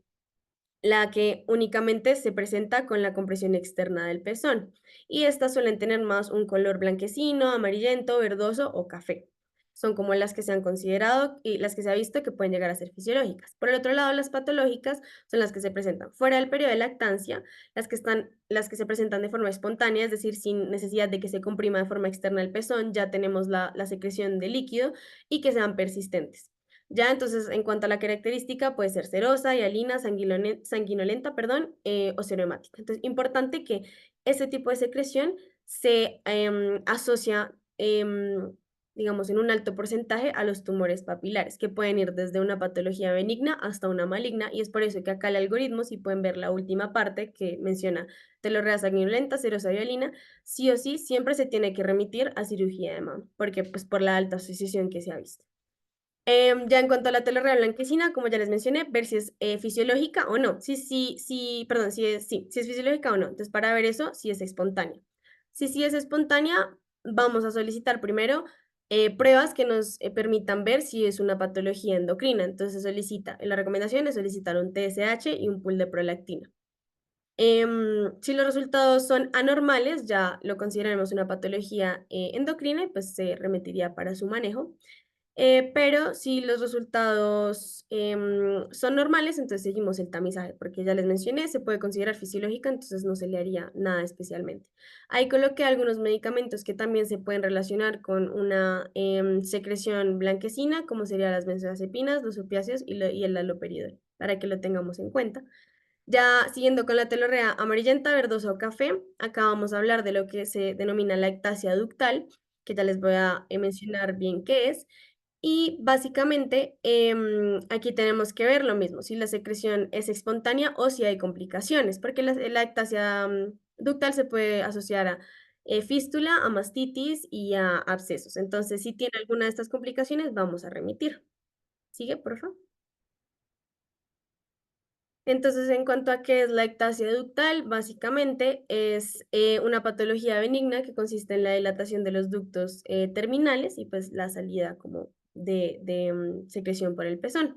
Speaker 2: la que únicamente se presenta con la compresión externa del pezón y estas suelen tener más un color blanquecino, amarillento, verdoso o café. Son como las que se han considerado y las que se ha visto que pueden llegar a ser fisiológicas. Por el otro lado, las patológicas son las que se presentan fuera del periodo de lactancia, las que se presentan de forma espontánea, es decir, sin necesidad de que se comprima de forma externa el pezón, ya tenemos la secreción de líquido y que sean persistentes. Ya, entonces, en cuanto a la característica, puede ser serosa, hialina, sanguinolenta, perdón, o serohemática. Entonces, importante que ese tipo de secreción se asocia, digamos, en un alto porcentaje a los tumores papilares, que pueden ir desde una patología benigna hasta una maligna, y es por eso que acá el algoritmo, si pueden ver la última parte que menciona telorrea sanguinolenta, serosa violina, sí o sí siempre se tiene que remitir a cirugía de mama, porque pues por la alta asociación que se ha visto. Ya en cuanto a la telorrea blanquecina, como ya les mencioné, ver si es fisiológica o no. Perdón, si es fisiológica o no. Entonces, para ver eso, si es espontánea. Si es espontánea, vamos a solicitar primero pruebas que nos permitan ver si es una patología endocrina. Entonces, la recomendación es solicitar un TSH y un pool de prolactina. Si los resultados son anormales, ya lo consideraremos una patología endocrina y pues se remitiría para su manejo. Pero si los resultados son normales, entonces seguimos el tamizaje, porque ya les mencioné, se puede considerar fisiológica, entonces no se le haría nada especialmente. Ahí coloqué algunos medicamentos que también se pueden relacionar con una secreción blanquecina, como serían las benzodiazepinas, los opiáceos y el haloperidol, para que lo tengamos en cuenta. Ya siguiendo con la telorrea amarillenta, verdosa o café, acá vamos a hablar de lo que se denomina lactasia ductal, que ya les voy a mencionar bien qué es. Y básicamente aquí tenemos que ver lo mismo, si la secreción es espontánea o si hay complicaciones, porque la lactasia ductal se puede asociar a fístula, a mastitis y a abscesos. Entonces, si tiene alguna de estas complicaciones, vamos a remitir. Sigue, por favor. Entonces, en cuanto a qué es la ectasia ductal, básicamente es una patología benigna que consiste en la dilatación de los ductos terminales y pues la salida como de secreción por el pezón.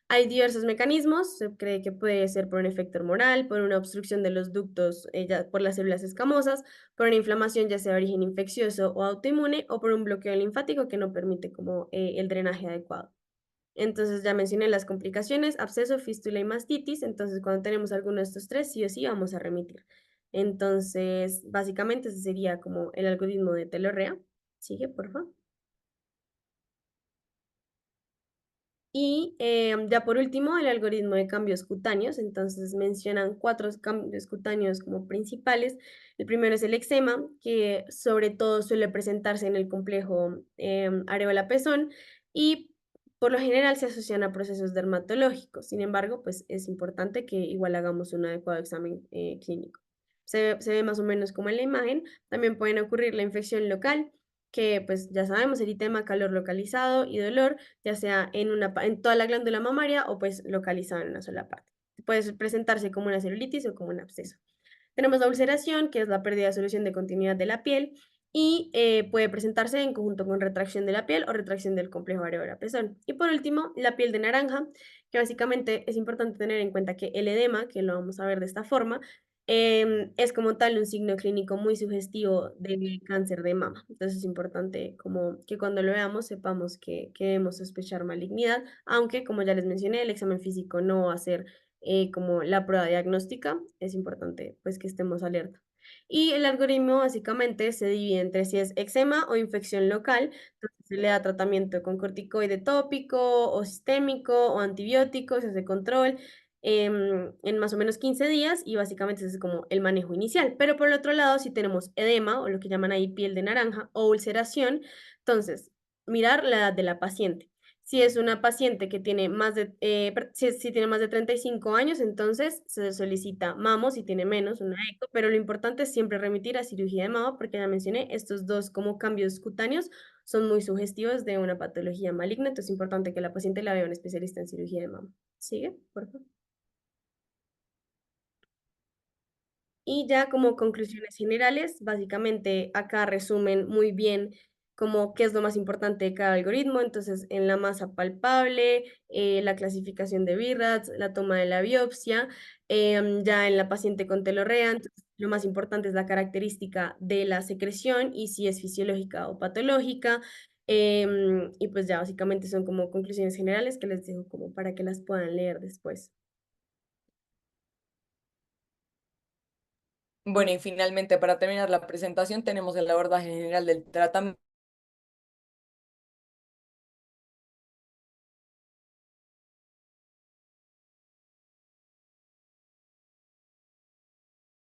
Speaker 2: Hay diversos mecanismos, se cree que puede ser por un efecto hormonal, por una obstrucción de los ductos por las células escamosas, por una inflamación ya sea de origen infeccioso o autoinmune o por un bloqueo linfático que no permite como el drenaje adecuado. Entonces ya mencioné las complicaciones, absceso, fístula y mastitis. Entonces cuando tenemos alguno de estos tres, sí o sí vamos a remitir. Entonces, básicamente ese sería como el algoritmo de telorrea. Sigue, por favor. Y ya por último, el algoritmo de cambios cutáneos. Entonces mencionan cuatro cambios cutáneos como principales. El primero es el eczema, que sobre todo suele presentarse en el complejo areola-pezón y por lo general se asocian a procesos dermatológicos. Sin embargo, pues es importante que igual hagamos un adecuado examen clínico. Se ve más o menos como en la imagen. También pueden ocurrir la infección local, que pues ya sabemos, eritema, calor localizado y dolor ya sea en toda la glándula mamaria o pues localizado en una sola parte. Puede presentarse como una celulitis o como un absceso. Tenemos la ulceración, que es la pérdida de solución de continuidad de la piel y puede presentarse en conjunto con retracción de la piel o retracción del complejo areola-pezón. Y por último, la piel de naranja, que básicamente es importante tener en cuenta que el edema, que lo vamos a ver de esta forma, es como tal un signo clínico muy sugestivo del cáncer de mama. Entonces es importante como que cuando lo veamos sepamos que debemos sospechar malignidad, aunque como ya les mencioné, el examen físico no va a ser como la prueba diagnóstica, es importante pues que estemos alerta. Y el algoritmo básicamente se divide entre si es eczema o infección local, entonces se le da tratamiento con corticoide tópico o sistémico o antibióticos, se hace control en más o menos 15 días y básicamente ese es como el manejo inicial. Pero por el otro lado, si tenemos edema o lo que llaman ahí piel de naranja o ulceración, entonces mirar la edad de la paciente. Si es una paciente que tiene si tiene más de 35 años, entonces se solicita mamo, si tiene menos, una eco, pero lo importante es siempre remitir a cirugía de mama, porque ya mencioné, estos dos como cambios cutáneos son muy sugestivos de una patología maligna, entonces es importante que la paciente la vea un especialista en cirugía de mama. ¿Sigue? Por favor. Y ya como conclusiones generales, básicamente acá resumen muy bien como qué es lo más importante de cada algoritmo. Entonces, en la masa palpable, la clasificación de BIRADS, la toma de la biopsia, ya en la paciente con telorrea, entonces, lo más importante es la característica de la secreción y si es fisiológica o patológica. Y pues ya básicamente son como conclusiones generales que les dejo como para que las puedan leer después.
Speaker 1: Bueno, y finalmente para terminar la presentación tenemos el abordaje general del tratamiento.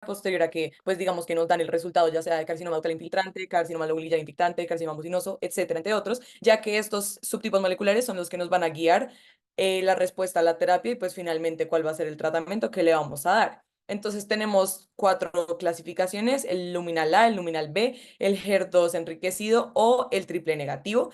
Speaker 1: posterior a que, pues digamos que nos dan el resultado ya sea de carcinoma ductal infiltrante, carcinoma lobulillar infiltrante, carcinoma mucinoso, etcétera, entre otros, ya que estos subtipos moleculares son los que nos van a guiar la respuesta a la terapia y pues finalmente cuál va a ser el tratamiento que le vamos a dar. Entonces tenemos 4 clasificaciones: el luminal A, el luminal B, el HER2 enriquecido o el triple negativo.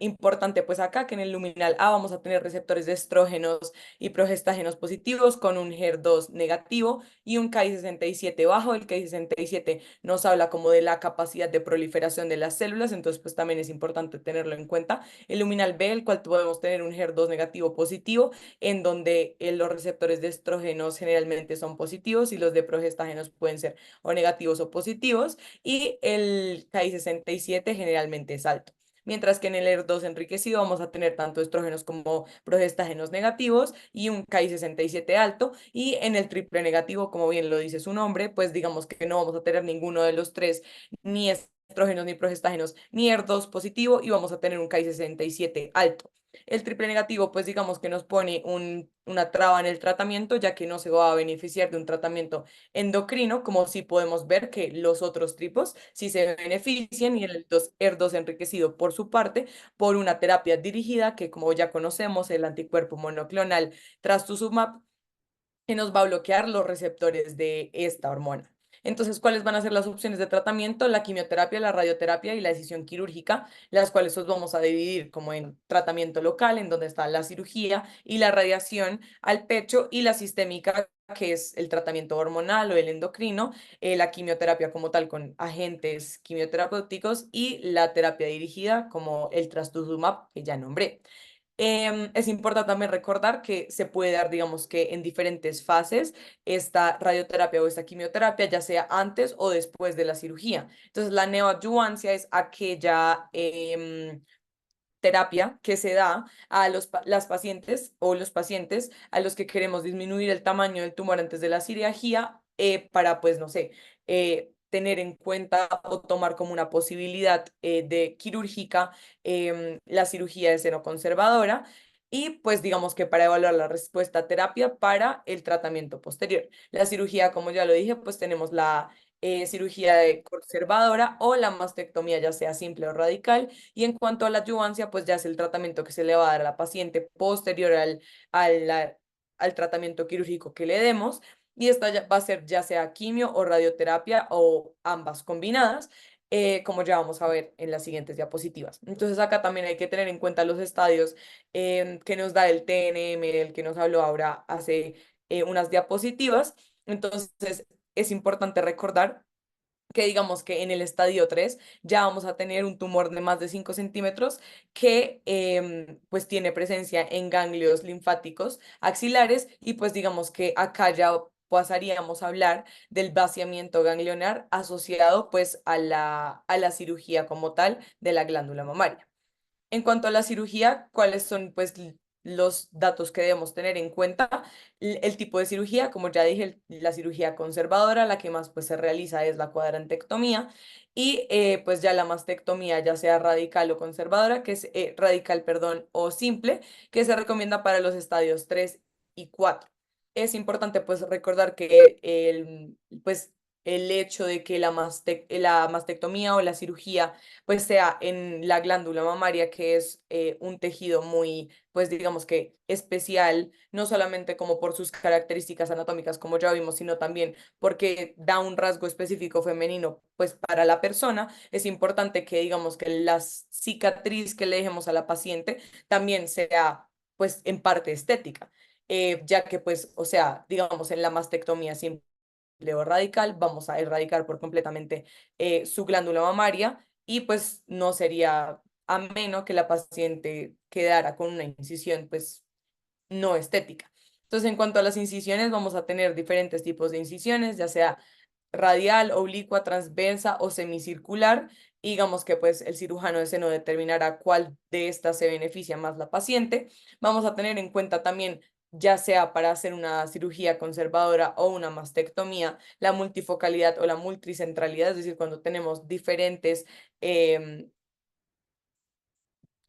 Speaker 1: Importante pues acá que en el luminal A vamos a tener receptores de estrógenos y progestágenos positivos con un HER2 negativo y un Ki-67 bajo. El Ki-67 nos habla como de la capacidad de proliferación de las células, entonces pues también es importante tenerlo en cuenta. El luminal B, el cual podemos tener un HER2 negativo positivo, en donde los receptores de estrógenos generalmente son positivos y los de progestágenos pueden ser o negativos o positivos, y el Ki-67 generalmente es alto. Mientras que en el HER2 enriquecido vamos a tener tanto estrógenos como progestágenos negativos y un Ki-67 alto, y en el triple negativo, como bien lo dice su nombre, pues digamos que no vamos a tener ninguno de los tres, ni estrógenos ni progestágenos, ni HER2 positivo, y vamos a tener un Ki-67 alto. El triple negativo, pues digamos que nos pone una traba en el tratamiento, ya que no se va a beneficiar de un tratamiento endocrino, como sí podemos ver que los otros tripos sí se benefician, y el HER2 enriquecido por su parte, por una terapia dirigida que, como ya conocemos, el anticuerpo monoclonal trastuzumab, que nos va a bloquear los receptores de esta hormona. Entonces, ¿cuáles van a ser las opciones de tratamiento? La quimioterapia, la radioterapia y la decisión quirúrgica, las cuales os vamos a dividir como en tratamiento local, en donde está la cirugía y la radiación al pecho, y la sistémica, que es el tratamiento hormonal o el endocrino, la quimioterapia como tal con agentes quimioterapéuticos, y la terapia dirigida como el trastuzumab que ya nombré. Es importante también recordar que se puede dar, digamos que en diferentes fases, esta radioterapia o esta quimioterapia, ya sea antes o después de la cirugía. Entonces, la neoadyuvancia es aquella terapia que se da a las pacientes o los pacientes a los que queremos disminuir el tamaño del tumor antes de la cirugía, para, pues, no sé, tener en cuenta o tomar como una posibilidad de quirúrgica la cirugía de seno conservadora, y pues digamos que para evaluar la respuesta a terapia para el tratamiento posterior. La cirugía, como ya lo dije, pues tenemos la cirugía de conservadora o la mastectomía, ya sea simple o radical, y en cuanto a la adyuvancia, pues ya es el tratamiento que se le va a dar a la paciente posterior al tratamiento quirúrgico que le demos, y esta va a ser ya sea quimio o radioterapia o ambas combinadas, como ya vamos a ver en las siguientes diapositivas. Entonces acá también hay que tener en cuenta los estadios que nos da el TNM, el que nos habló ahora hace unas diapositivas. Entonces es importante recordar que digamos que en el estadio 3 ya vamos a tener un tumor de más de 5 centímetros que pues tiene presencia en ganglios linfáticos axilares, y pues digamos que acá ya pasaríamos a hablar del vaciamiento ganglionar asociado pues a la cirugía como tal de la glándula mamaria. En cuanto a la cirugía, ¿cuáles son pues los datos que debemos tener en cuenta? El tipo de cirugía, como ya dije, la cirugía conservadora, la que más pues se realiza es la cuadrantectomía, y pues ya la mastectomía, ya sea radical o conservadora, que es radical, perdón, o simple, que se recomienda para los estadios 3 y 4. Es importante pues recordar que pues el hecho de que la mastectomía o la cirugía pues sea en la glándula mamaria, que es un tejido muy, pues digamos que especial, no solamente como por sus características anatómicas, como ya vimos, sino también porque da un rasgo específico femenino, pues para la persona. Es importante que digamos que la cicatriz que le dejemos a la paciente también sea, pues en parte estética, ya que pues, o sea, digamos en la mastectomía simple o radical, vamos a erradicar por completamente su glándula mamaria, y pues no sería ameno que la paciente quedara con una incisión pues no estética. Entonces, en cuanto a las incisiones, vamos a tener diferentes tipos de incisiones, ya sea radial, oblicua, transversa o semicircular. Y digamos que pues el cirujano de seno determinará cuál de estas se beneficia más la paciente. Vamos a tener en cuenta también, ya sea para hacer una cirugía conservadora o una mastectomía, la multifocalidad o la multicentralidad, es decir, cuando tenemos diferentes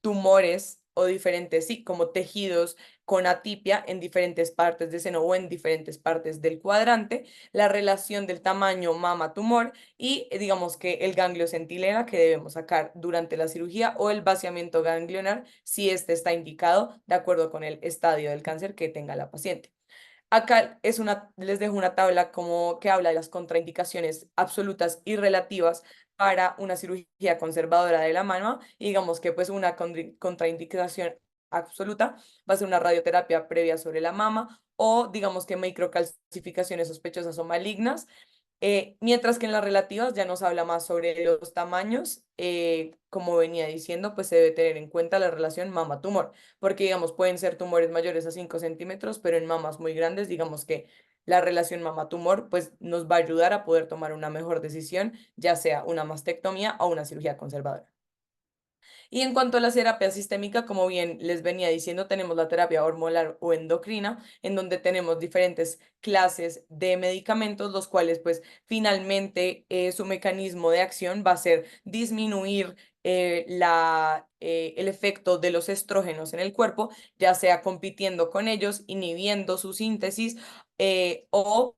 Speaker 1: tumores o diferentes, sí, como tejidos con atipia en diferentes partes del seno o en diferentes partes del cuadrante, la relación del tamaño mama-tumor y digamos que el ganglio centinela que debemos sacar durante la cirugía o el vaciamiento ganglionar si este está indicado de acuerdo con el estadio del cáncer que tenga la paciente. Acá les dejo una tabla como que habla de las contraindicaciones absolutas y relativas para una cirugía conservadora de la mama. Y digamos que pues una contraindicación absoluta va a ser una radioterapia previa sobre la mama o digamos que microcalcificaciones sospechosas o malignas. Mientras que en las relativas ya nos habla más sobre los tamaños, como venía diciendo, pues se debe tener en cuenta la relación mama-tumor, porque digamos pueden ser tumores mayores a 5 centímetros, pero en mamas muy grandes, digamos que la relación mama-tumor pues nos va a ayudar a poder tomar una mejor decisión, ya sea una mastectomía o una cirugía conservadora. Y en cuanto a la terapia sistémica, como bien les venía diciendo, tenemos la terapia hormonal o endocrina, en donde tenemos diferentes clases de medicamentos, los cuales pues finalmente su mecanismo de acción va a ser disminuir el efecto de los estrógenos en el cuerpo, ya sea compitiendo con ellos, inhibiendo su síntesis o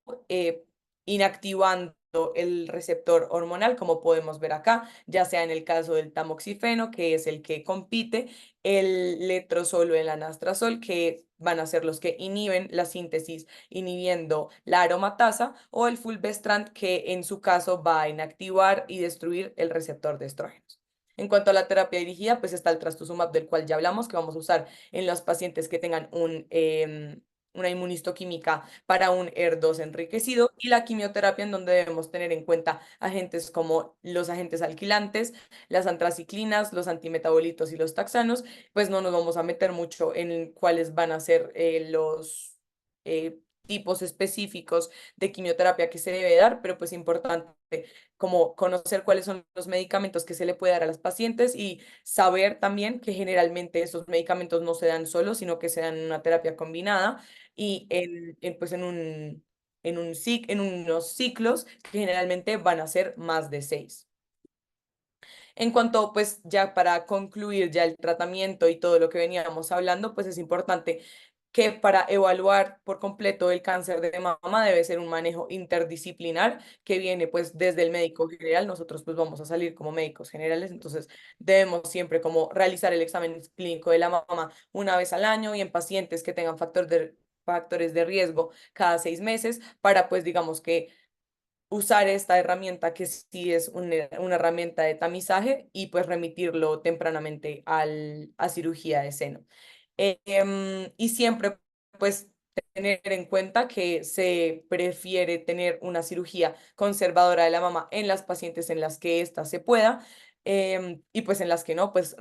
Speaker 1: inactivando el receptor hormonal, como podemos ver acá, ya sea en el caso del tamoxifeno, que es el que compite, el letrozol o el anastrozol, que van a ser los que inhiben la síntesis, inhibiendo la aromatasa, o el fulvestrant, que en su caso va a inactivar y destruir el receptor de estrógenos. En cuanto a la terapia dirigida, pues está el trastuzumab del cual ya hablamos, que vamos a usar en los pacientes que tengan una inmunistoquímica para un ER2 enriquecido y la quimioterapia en donde debemos tener en cuenta agentes como los agentes alquilantes, las antraciclinas, los antimetabolitos y los taxanos, pues no nos vamos a meter mucho en cuáles van a ser los tipos específicos de quimioterapia que se debe dar, pero pues importante como conocer cuáles son los medicamentos que se le puede dar a las pacientes y saber también que generalmente esos medicamentos no se dan solos, sino que se dan en una terapia combinada y pues en unos ciclos que generalmente van a ser más de 6. En cuanto, pues ya para concluir ya el tratamiento y todo lo que veníamos hablando, pues es importante que para evaluar por completo el cáncer de mama debe ser un manejo interdisciplinar que viene pues desde el médico general. Nosotros pues vamos a salir como médicos generales, entonces debemos siempre como realizar el examen clínico de la mama una vez al año y en pacientes que tengan factores de riesgo cada 6 meses para pues digamos que usar esta herramienta que sí es una herramienta de tamizaje y pues remitirlo tempranamente a cirugía de seno. Y siempre pues tener en cuenta que se prefiere tener una cirugía conservadora de la mama en las pacientes en las que ésta se pueda y pues en las que no, pues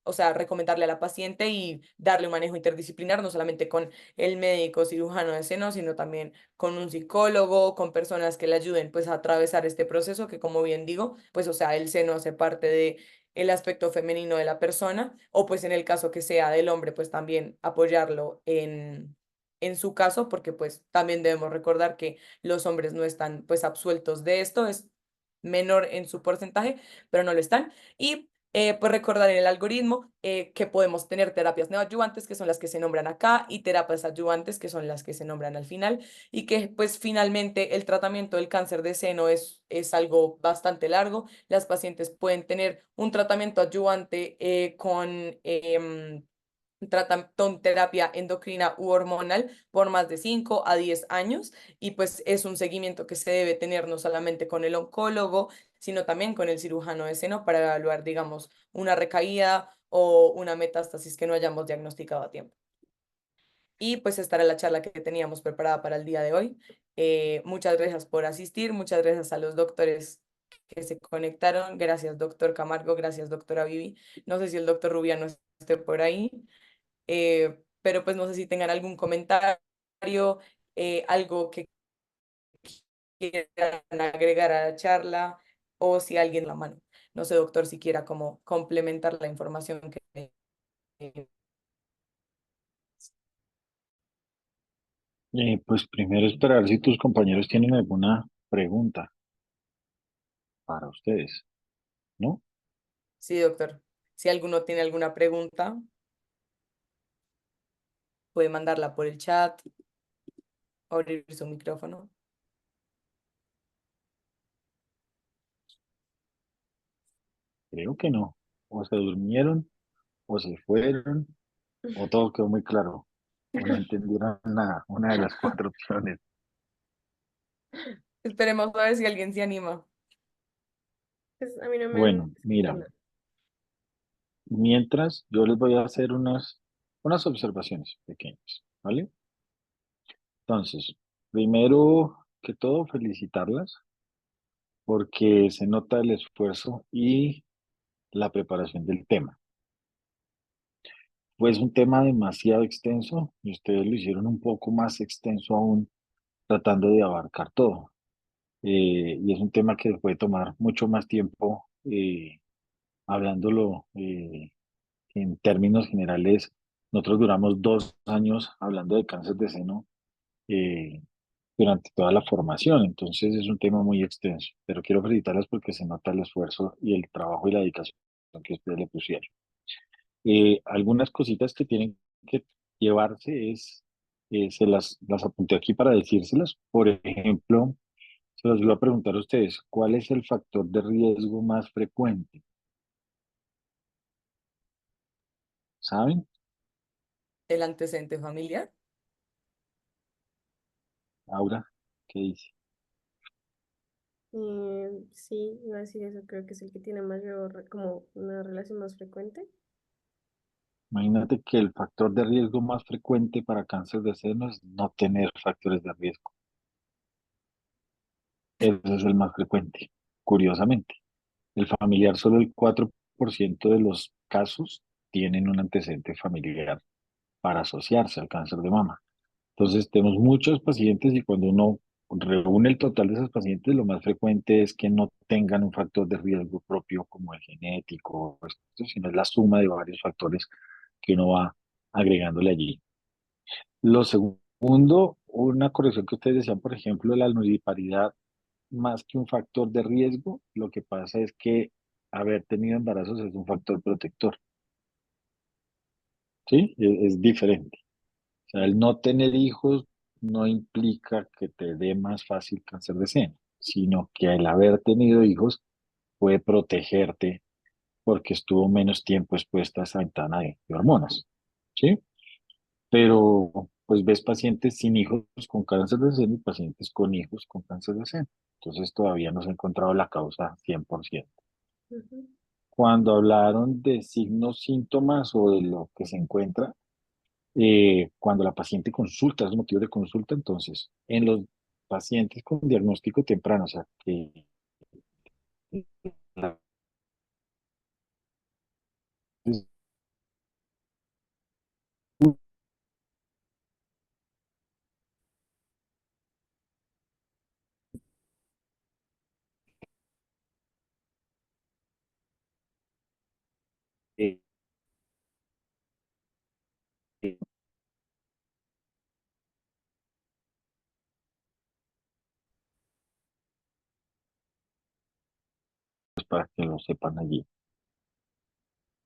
Speaker 1: o sea, recomendarle a la paciente y darle un manejo interdisciplinar, no solamente con el médico cirujano de seno, sino también con un psicólogo, con personas que le ayuden pues a atravesar este proceso que como bien digo, pues o sea, el seno hace parte de el aspecto femenino de la persona o pues en el caso que sea del hombre pues también apoyarlo en su caso porque pues también debemos recordar que los hombres no están pues absueltos de esto, es menor en su porcentaje, pero no lo están y pues recordar en el algoritmo que podemos tener terapias neoadyuvantes, que son las que se nombran acá, y terapias adyuvantes, que son las que se nombran al final, y que pues finalmente el tratamiento del cáncer de seno es algo bastante largo. Las pacientes pueden tener un tratamiento adyuvante con terapia endocrina u hormonal por más de 5 a 10 años y pues es un seguimiento que se debe tener no solamente con el oncólogo, sino también con el cirujano de seno para evaluar, digamos, una recaída o una metástasis que no hayamos diagnosticado a tiempo. Y pues esta era la charla que teníamos preparada para el día de hoy. Muchas gracias por asistir, muchas gracias a los doctores que se conectaron. Gracias, doctor Camargo, gracias, doctora Vivi. No sé si el doctor Rubiano esté por ahí, pero pues no sé si tengan algún comentario, algo que quieran agregar a la charla o si alguien la mano. No sé, doctor, si quiera como complementar la información que...
Speaker 3: Pues primero esperar si tus compañeros tienen alguna pregunta para ustedes, ¿no?
Speaker 1: Sí, doctor. Si alguno tiene alguna pregunta. puede mandarla por el chat o abrir su micrófono.
Speaker 3: Creo que no. O se durmieron, o se fueron, o todo quedó muy claro. O no entendieron nada, una de las cuatro opciones.
Speaker 1: Esperemos a ver si alguien se anima.
Speaker 2: Pues a mí no me han
Speaker 3: Bueno,
Speaker 2: escrito
Speaker 3: mira,
Speaker 2: nada.
Speaker 3: mientras yo les voy a hacer unas observaciones pequeñas, ¿vale? Entonces, primero que todo, felicitarlas porque se nota el esfuerzo y la preparación del tema. Pues un tema demasiado extenso y ustedes lo hicieron un poco más extenso aún, tratando de abarcar todo. Y es un tema que puede tomar mucho más tiempo hablándolo en términos generales. Nosotros duramos 2 años hablando de cáncer de seno eh, durante toda la formación, entonces es un tema muy extenso, pero quiero felicitarlas porque se nota el esfuerzo y el trabajo y la dedicación que ustedes le pusieron. Algunas cositas que tienen que llevarse las apunté aquí para decírselas. Por ejemplo, se los voy a preguntar a ustedes, ¿cuál es el factor de riesgo más frecuente? ¿Saben?
Speaker 1: El antecedente familiar.
Speaker 3: Aura, ¿qué dice?
Speaker 2: Sí, iba a decir eso, creo que es el que tiene mayor, como una relación más frecuente.
Speaker 3: Imagínate que el factor de riesgo más frecuente para cáncer de seno es no tener factores de riesgo. Ese es el más frecuente, curiosamente. El familiar, solo el 4% de los casos tienen un antecedente familiar para asociarse al cáncer de mama. Entonces, tenemos muchos pacientes y cuando uno reúne el total de esos pacientes, lo más frecuente es que no tengan un factor de riesgo propio como el genético, sino es la suma de varios factores que uno va agregándole allí. Lo segundo, una corrección que ustedes decían, por ejemplo, la nulliparidad, más que un factor de riesgo, lo que pasa es que haber tenido embarazos es un factor protector, ¿sí? Es diferente. O sea, el no tener hijos no implica que te dé más fácil cáncer de seno, sino que el haber tenido hijos puede protegerte porque estuvo menos tiempo expuesta a esa ventana de hormonas, ¿sí? Pero pues ves pacientes sin hijos con cáncer de seno y pacientes con hijos con cáncer de seno. Entonces todavía no se ha encontrado la causa 100%.
Speaker 2: Ujú.
Speaker 3: Cuando hablaron de signos, síntomas o de lo que se encuentra, cuando la paciente consulta, es motivo de consulta, entonces, en los pacientes con diagnóstico temprano, o sea, que la- eh, eh, pues para que lo sepan allí.